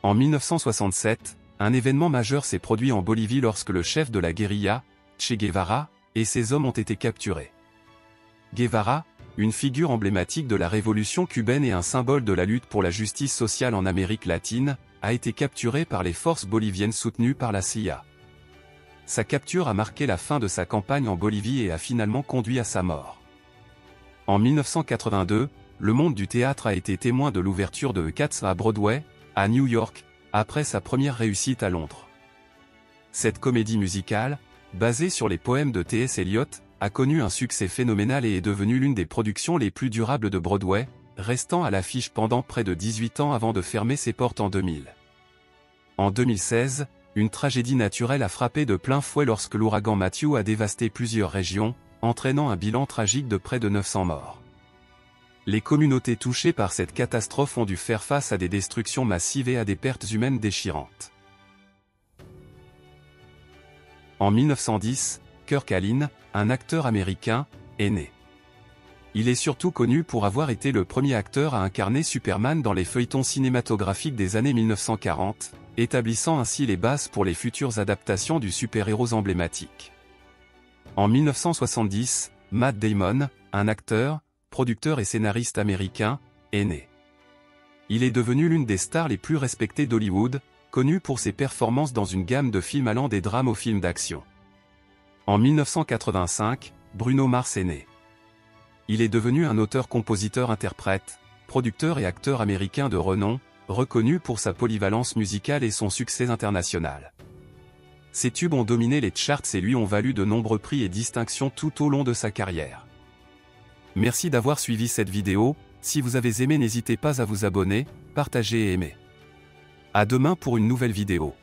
En 1967, un événement majeur s'est produit en Bolivie lorsque le chef de la guérilla, Che Guevara, et ses hommes ont été capturés. Guevara, une figure emblématique de la révolution cubaine et un symbole de la lutte pour la justice sociale en Amérique latine, a été capturé par les forces boliviennes soutenues par la CIA. Sa capture a marqué la fin de sa campagne en Bolivie et a finalement conduit à sa mort. En 1982, le monde du théâtre a été témoin de l'ouverture de Cats à Broadway, à New York, après sa première réussite à Londres. Cette comédie musicale, basée sur les poèmes de T.S. Eliot, a connu un succès phénoménal et est devenue l'une des productions les plus durables de Broadway, restant à l'affiche pendant près de 18 ans avant de fermer ses portes en 2000. En 2016, une tragédie naturelle a frappé de plein fouet lorsque l'ouragan Matthew a dévasté plusieurs régions, entraînant un bilan tragique de près de 900 morts. Les communautés touchées par cette catastrophe ont dû faire face à des destructions massives et à des pertes humaines déchirantes. En 1910, Kirk Alyn, un acteur américain, est né. Il est surtout connu pour avoir été le premier acteur à incarner Superman dans les feuilletons cinématographiques des années 1940, établissant ainsi les bases pour les futures adaptations du super-héros emblématique. En 1970, Matt Damon, un acteur, producteur et scénariste américain, est né. Il est devenu l'une des stars les plus respectées d'Hollywood, connu pour ses performances dans une gamme de films allant des drames aux films d'action. En 1985, Bruno Mars est né. Il est devenu un auteur-compositeur-interprète, producteur et acteur américain de renom, reconnu pour sa polyvalence musicale et son succès international. Ses tubes ont dominé les charts et lui ont valu de nombreux prix et distinctions tout au long de sa carrière. Merci d'avoir suivi cette vidéo. Si vous avez aimé, n'hésitez pas à vous abonner, partager et aimer. À demain pour une nouvelle vidéo.